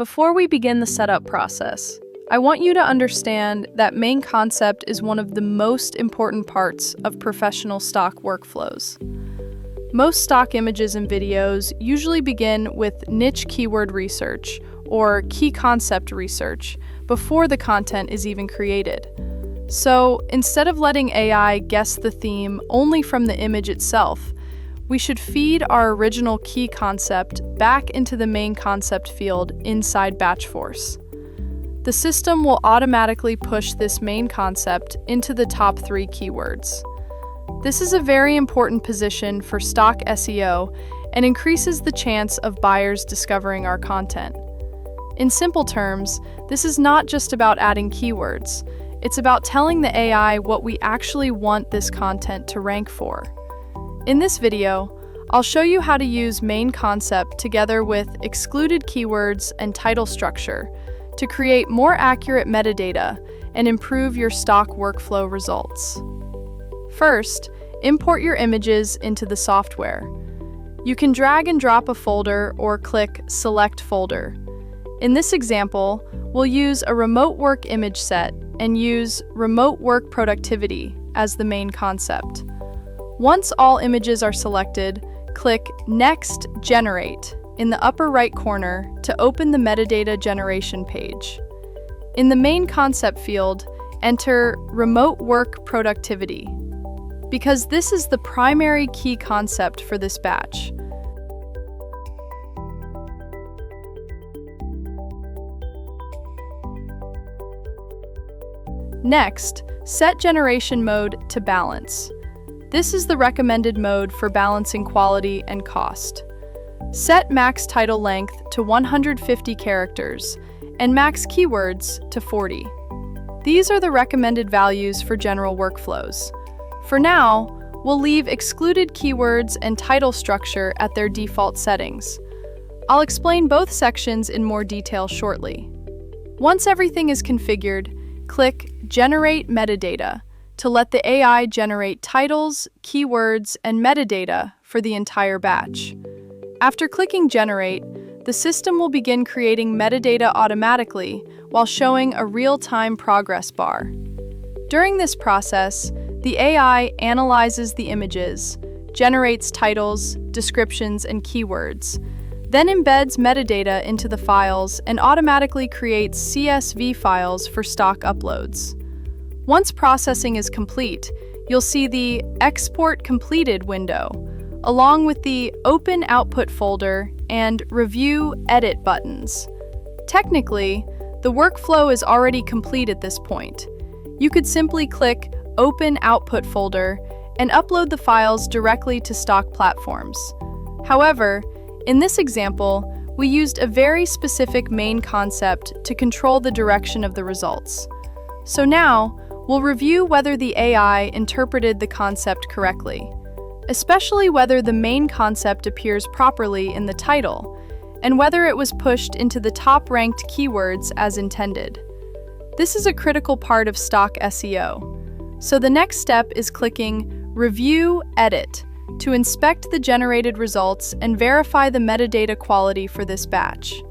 Before we begin the setup process, I want you to understand that main concept is one of the most important parts of professional stock workflows. Most stock images and videos usually begin with niche keyword research or key concept research before the content is even created. So, instead of letting AI guess the theme only from the image itself, we should feed our original key concept back into the main concept field inside BatchForce. The system will automatically push this main concept into the top 3 keywords. This is a very important position for stock SEO and increases the chance of buyers discovering our content. In simple terms, this is not just about adding keywords. It's about telling the AI what we actually want this content to rank for. In this video, I'll show you how to use main concept together with excluded keywords and title structure to create more accurate metadata and improve your stock workflow results. First, import your images into the software. You can drag and drop a folder or click Select Folder. In this example, we'll use a remote work image set and use remote work productivity as the main concept. Once all images are selected, click Next Generate in the upper right corner to open the metadata generation page. In the main concept field, enter Remote Work Productivity, because this is the primary key concept for this batch. Next, set generation mode to balance. This is the recommended mode for balancing quality and cost. Set max title length to 150 characters and max keywords to 40. These are the recommended values for general workflows. For now, we'll leave excluded keywords and title structure at their default settings. I'll explain both sections in more detail shortly. Once everything is configured, click Generate Metadata to let the AI generate titles, keywords, and metadata for the entire batch. After clicking Generate, the system will begin creating metadata automatically while showing a real-time progress bar. During this process, the AI analyzes the images, generates titles, descriptions, and keywords, then embeds metadata into the files and automatically creates CSV files for stock uploads. Once processing is complete, you'll see the Export Completed window, along with the Open Output folder and Review Edit buttons. Technically, the workflow is already complete at this point. You could simply click Open Output folder and upload the files directly to stock platforms. However, in this example, we used a very specific main concept to control the direction of the results. So now, we'll review whether the AI interpreted the concept correctly, especially whether the main concept appears properly in the title, and whether it was pushed into the top-ranked keywords as intended. This is a critical part of stock SEO. So the next step is clicking Review Edit to inspect the generated results and verify the metadata quality for this batch.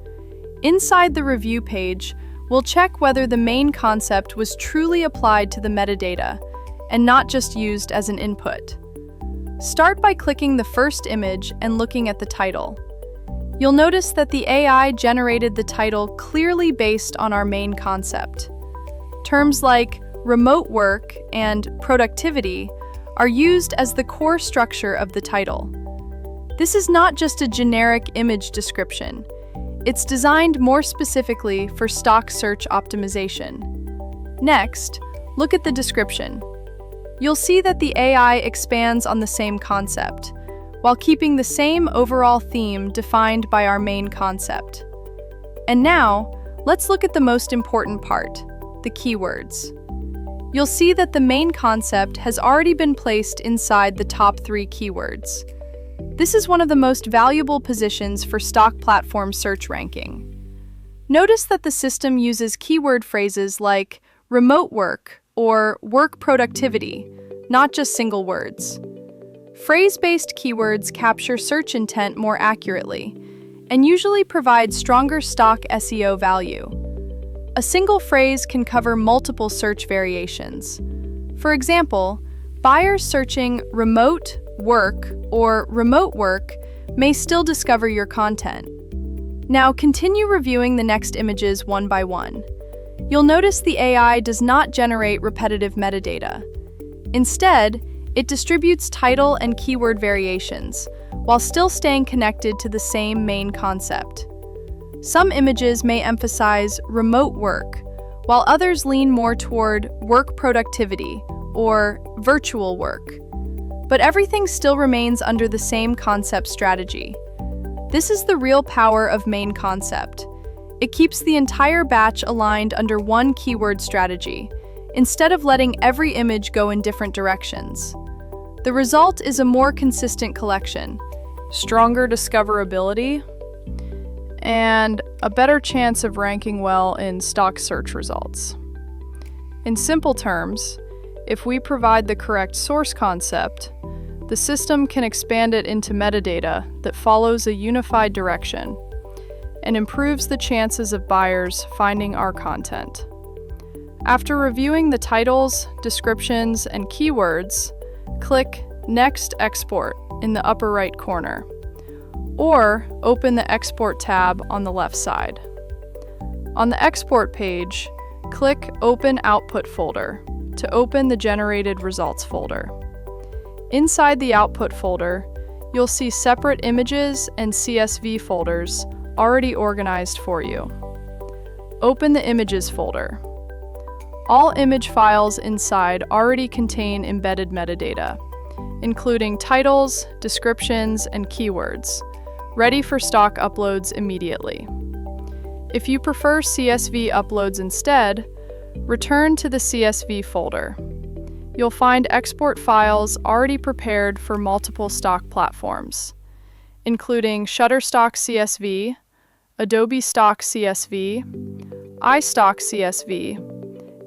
Inside the review page, we'll check whether the main concept was truly applied to the metadata and not just used as an input. Start by clicking the first image and looking at the title. You'll notice that the AI generated the title clearly based on our main concept. Terms like remote work and productivity are used as the core structure of the title. This is not just a generic image description. It's designed more specifically for stock search optimization. Next, look at the description. You'll see that the AI expands on the same concept, while keeping the same overall theme defined by our main concept. And now, let's look at the most important part, the keywords. You'll see that the main concept has already been placed inside the top 3 keywords. This is one of the most valuable positions for stock platform search ranking. Notice that the system uses keyword phrases like remote work or work productivity, not just single words. Phrase-based keywords capture search intent more accurately, and usually provide stronger stock SEO value. A single phrase can cover multiple search variations. For example, buyers searching remote work or remote work may still discover your content. Now continue reviewing the next images one by one. You'll notice the AI does not generate repetitive metadata. Instead, it distributes title and keyword variations, while still staying connected to the same main concept. Some images may emphasize remote work, while others lean more toward work productivity or virtual work. But everything still remains under the same concept strategy. This is the real power of main concept. It keeps the entire batch aligned under one keyword strategy, instead of letting every image go in different directions. The result is a more consistent collection, stronger discoverability, and a better chance of ranking well in stock search results. In simple terms, if we provide the correct source concept, the system can expand it into metadata that follows a unified direction and improves the chances of buyers finding our content. After reviewing the titles, descriptions, and keywords, click Next Export in the upper right corner, or open the Export tab on the left side. On the Export page, click Open Output folder to open the Generated Results folder. Inside the Output folder, you'll see separate images and CSV folders already organized for you. Open the Images folder. All image files inside already contain embedded metadata, including titles, descriptions, and keywords, ready for stock uploads immediately. If you prefer CSV uploads instead, return to the CSV folder. You'll find export files already prepared for multiple stock platforms, including Shutterstock CSV, Adobe Stock CSV, iStock CSV,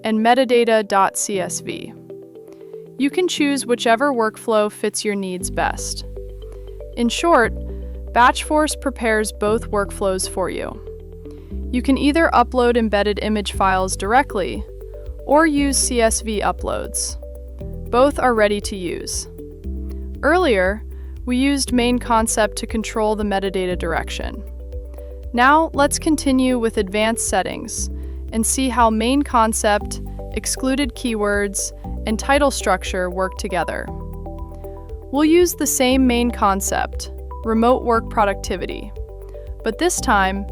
and metadata.csv. You can choose whichever workflow fits your needs best. In short, BatchForce prepares both workflows for you. You can either upload embedded image files directly or use CSV uploads. Both are ready to use. Earlier, we used main concept to control the metadata direction. Now let's continue with advanced settings and see how main concept, excluded keywords, and title structure work together. We'll use the same main concept, remote work productivity, but this time,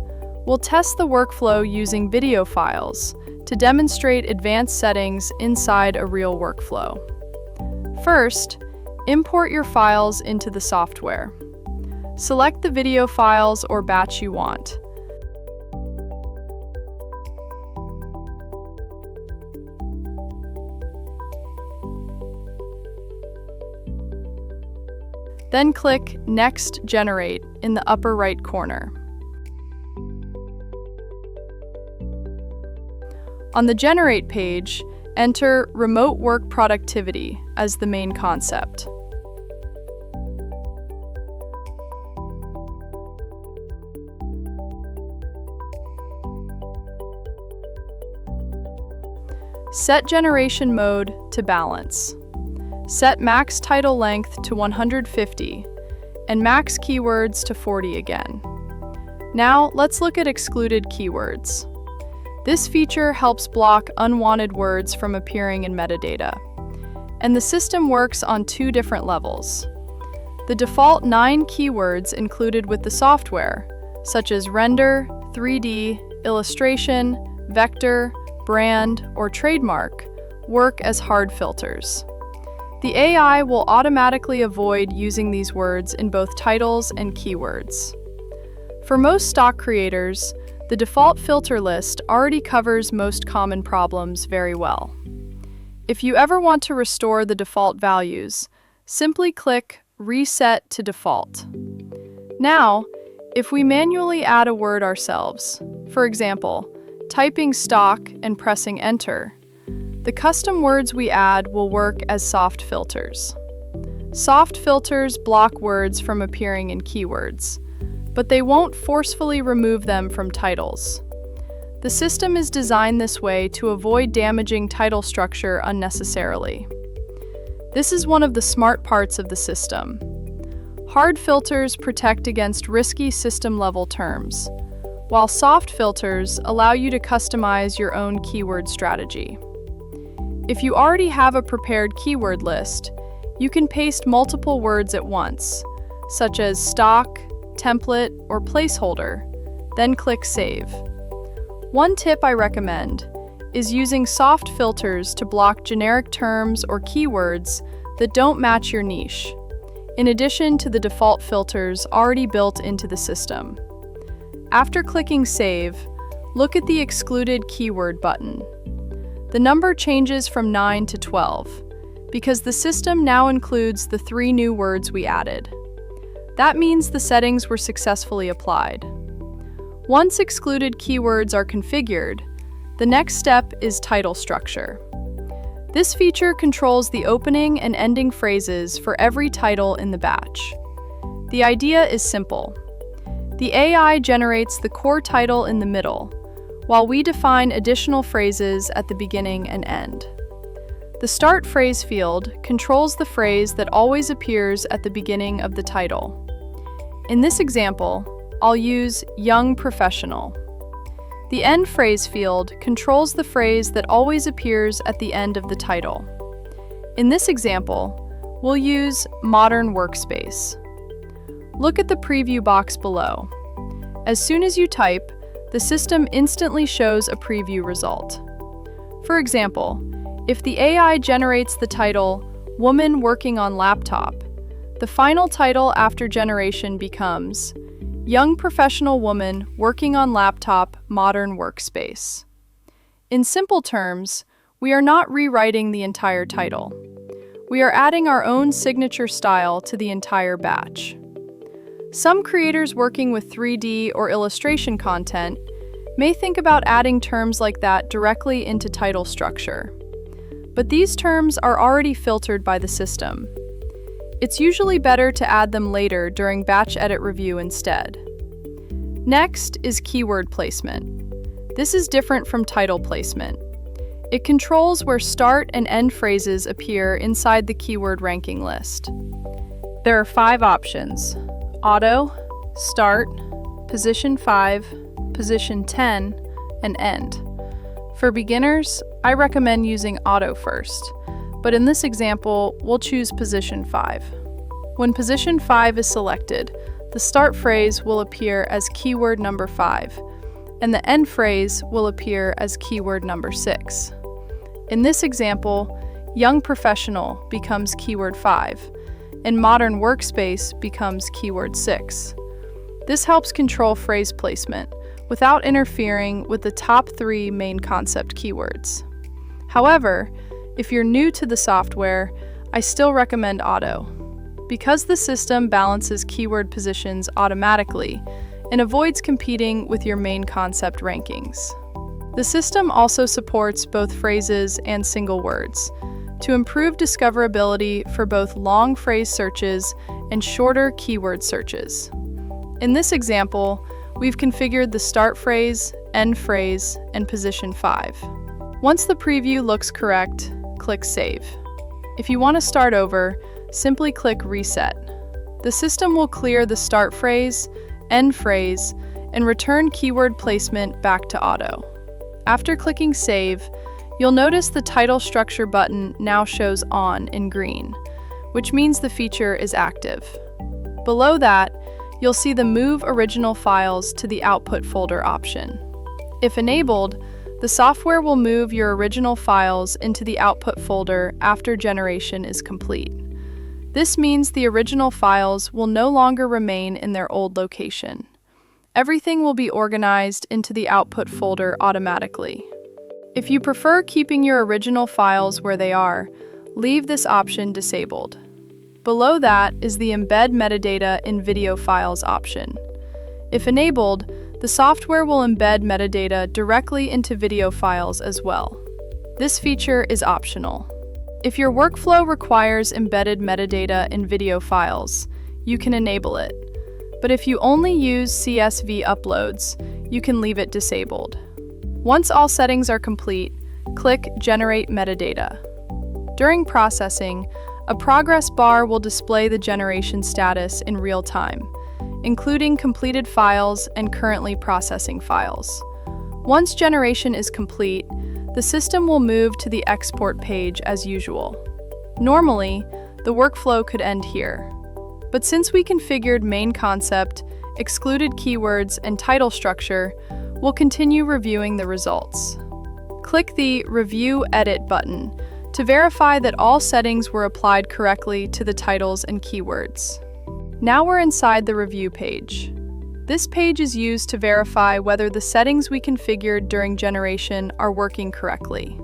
we'll test the workflow using video files to demonstrate advanced settings inside a real workflow. First, import your files into the software. Select the video files or batch you want. Then click Next Generate in the upper right corner. On the Generate page, enter Remote Work Productivity as the main concept. Set generation mode to balance. Set max title length to 150 and max keywords to 40 again. Now let's look at excluded keywords. This feature helps block unwanted words from appearing in metadata, and the system works on two different levels. The default 9 keywords included with the software, such as render, 3D, illustration, vector, brand, or trademark, work as hard filters. The AI will automatically avoid using these words in both titles and keywords. For most stock creators, the default filter list already covers most common problems very well. If you ever want to restore the default values, simply click Reset to Default. Now, if we manually add a word ourselves, for example, typing stock and pressing Enter, the custom words we add will work as soft filters. Soft filters block words from appearing in keywords, but they won't forcefully remove them from titles. The system is designed this way to avoid damaging title structure unnecessarily. This is one of the smart parts of the system. Hard filters protect against risky system-level terms, while soft filters allow you to customize your own keyword strategy. If you already have a prepared keyword list, you can paste multiple words at once, such as stock, template, or placeholder, then click Save. One tip I recommend is using soft filters to block generic terms or keywords that don't match your niche, in addition to the default filters already built into the system. After clicking Save, look at the Excluded Keyword button. The number changes from 9 to 12 because the system now includes the 3 new words we added. That means the settings were successfully applied. Once excluded keywords are configured, the next step is title structure. This feature controls the opening and ending phrases for every title in the batch. The idea is simple. The AI generates the core title in the middle, while we define additional phrases at the beginning and end. The Start Phrase field controls the phrase that always appears at the beginning of the title. In this example, I'll use young professional. The End Phrase field controls the phrase that always appears at the end of the title. In this example, we'll use modern workspace. Look at the preview box below. As soon as you type, the system instantly shows a preview result. For example, if the AI generates the title, Woman Working on Laptop, the final title after generation becomes Young Professional Woman Working on Laptop Modern Workspace. In simple terms, we are not rewriting the entire title. We are adding our own signature style to the entire batch. Some creators working with 3D or illustration content may think about adding terms like that directly into title structure. But these terms are already filtered by the system. It's usually better to add them later during batch edit review instead. Next is keyword placement. This is different from title placement. It controls where start and end phrases appear inside the keyword ranking list. There are 5 options: Auto, Start, Position 5, Position 10, and End. For beginners, I recommend using Auto first, but in this example, we'll choose Position 5. When Position 5 is selected, the start phrase will appear as keyword number 5, and the end phrase will appear as keyword number 6. In this example, young professional becomes keyword 5, and modern workspace becomes keyword 6. This helps control phrase placement without interfering with the top 3 main concept keywords. However, if you're new to the software, I still recommend Auto, because the system balances keyword positions automatically and avoids competing with your main concept rankings. The system also supports both phrases and single words to improve discoverability for both long phrase searches and shorter keyword searches. In this example, we've configured the start phrase, end phrase, and position 5. Once the preview looks correct, click Save. If you want to start over, simply click Reset. The system will clear the start phrase, end phrase, and return keyword placement back to Auto. After clicking Save, you'll notice the title structure button now shows On in green, which means the feature is active. Below that, you'll see the Move Original Files to the Output folder option. If enabled, the software will move your original files into the Output folder after generation is complete. This means the original files will no longer remain in their old location. Everything will be organized into the Output folder automatically. If you prefer keeping your original files where they are, leave this option disabled. Below that is the Embed Metadata in Video Files option. If enabled, the software will embed metadata directly into video files as well. This feature is optional. If your workflow requires embedded metadata in video files, you can enable it. But if you only use CSV uploads, you can leave it disabled. Once all settings are complete, click Generate Metadata. During processing, a progress bar will display the generation status in real time, including completed files and currently processing files. Once generation is complete, the system will move to the export page as usual. Normally, the workflow could end here. But since we configured main concept, excluded keywords, and title structure, we'll continue reviewing the results. Click the Review Edit button to verify that all settings were applied correctly to the titles and keywords. Now we're inside the review page. This page is used to verify whether the settings we configured during generation are working correctly.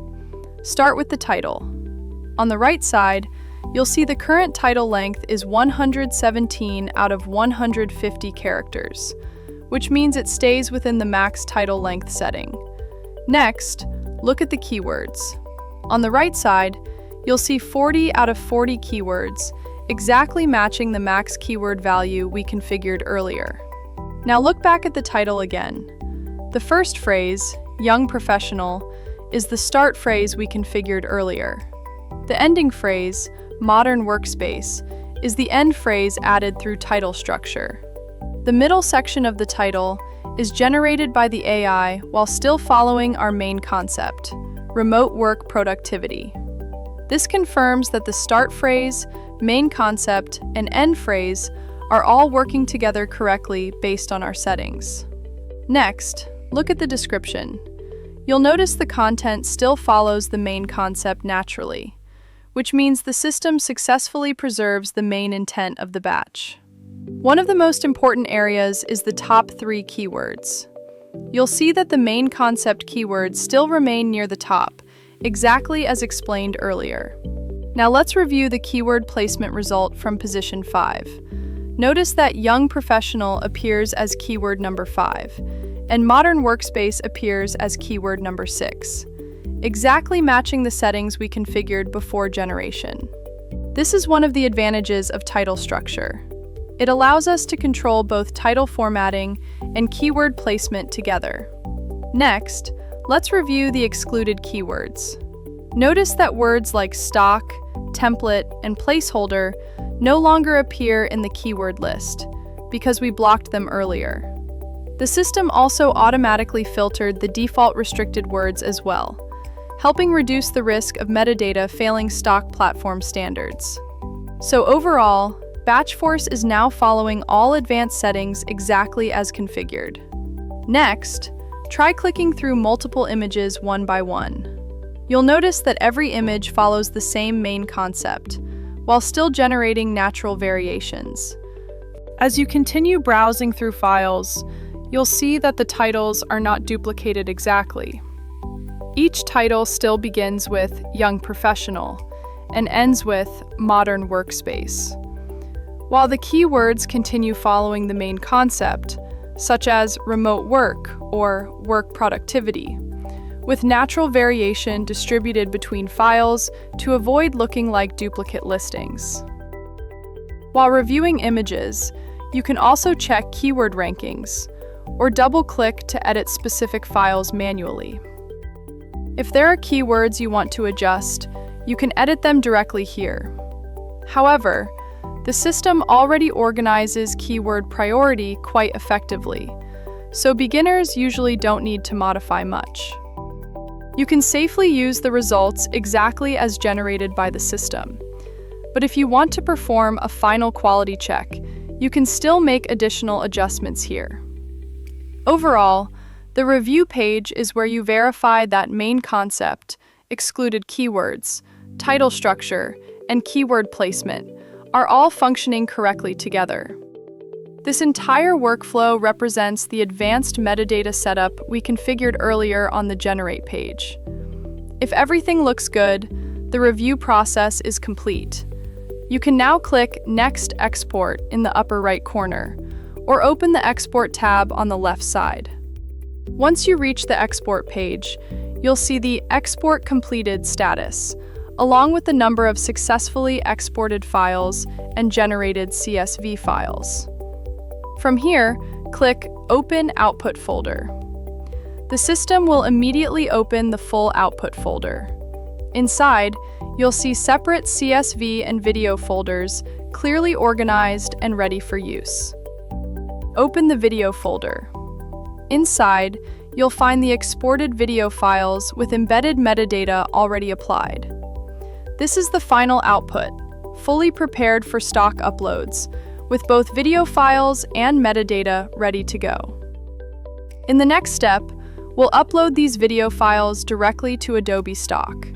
Start with the title. On the right side, you'll see the current title length is 117 out of 150 characters, which means it stays within the max title length setting. Next, look at the keywords. On the right side, you'll see 40 out of 40 keywords, exactly matching the max keyword value we configured earlier. Now look back at the title again. The first phrase, Young Professional, is the start phrase we configured earlier. The ending phrase, Modern Workspace, is the end phrase added through title structure. The middle section of the title is generated by the AI while still following our main concept, remote work productivity. This confirms that the start phrase, main concept, and end phrase are all working together correctly based on our settings. Next, look at the description. You'll notice the content still follows the main concept naturally, which means the system successfully preserves the main intent of the batch. One of the most important areas is the top 3 keywords. You'll see that the main concept keywords still remain near the top, exactly as explained earlier. Now let's review the keyword placement result from position 5. Notice that Young Professional appears as keyword number 5, and Modern Workspace appears as keyword number 6, exactly matching the settings we configured before generation. This is one of the advantages of title structure. It allows us to control both title formatting and keyword placement together. Next, let's review the excluded keywords. Notice that words like stock, template, and placeholder no longer appear in the keyword list because we blocked them earlier. The system also automatically filtered the default restricted words as well, helping reduce the risk of metadata failing stock platform standards. So overall, BatchForce is now following all advanced settings exactly as configured. Next, try clicking through multiple images one by one. You'll notice that every image follows the same main concept, while still generating natural variations. As you continue browsing through files, you'll see that the titles are not duplicated exactly. Each title still begins with Young Professional and ends with Modern Workspace, while the keywords continue following the main concept, such as remote work or work productivity, with natural variation distributed between files to avoid looking like duplicate listings. While reviewing images, you can also check keyword rankings or double-click to edit specific files manually. If there are keywords you want to adjust, you can edit them directly here. However, the system already organizes keyword priority quite effectively, so beginners usually don't need to modify much. You can safely use the results exactly as generated by the system. But if you want to perform a final quality check, you can still make additional adjustments here. Overall, the review page is where you verify that main concept, excluded keywords, title structure, and keyword placement are all functioning correctly together. This entire workflow represents the advanced metadata setup we configured earlier on the Generate page. If everything looks good, the review process is complete. You can now click Next Export in the upper right corner, or open the Export tab on the left side. Once you reach the export page, you'll see the Export Completed status, along with the number of successfully exported files and generated CSV files. From here, click Open Output Folder. The system will immediately open the full output folder. Inside, you'll see separate CSV and video folders clearly organized and ready for use. Open the video folder. Inside, you'll find the exported video files with embedded metadata already applied. This is the final output, fully prepared for stock uploads, with both video files and metadata ready to go. In the next step, we'll upload these video files directly to Adobe Stock.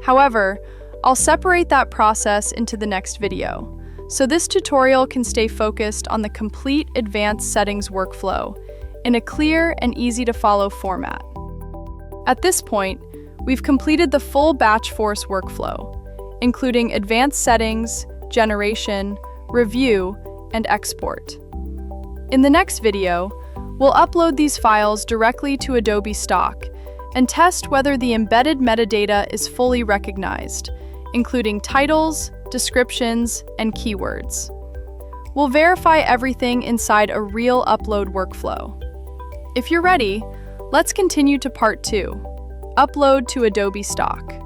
However, I'll separate that process into the next video, so this tutorial can stay focused on the complete advanced settings workflow in a clear and easy-to-follow format. At this point, we've completed the full BatchForce workflow, including advanced settings, generation, review, and export. In the next video, we'll upload these files directly to Adobe Stock and test whether the embedded metadata is fully recognized, including titles, descriptions, and keywords. We'll verify everything inside a real upload workflow. If you're ready, let's continue to part 2, Upload to Adobe Stock.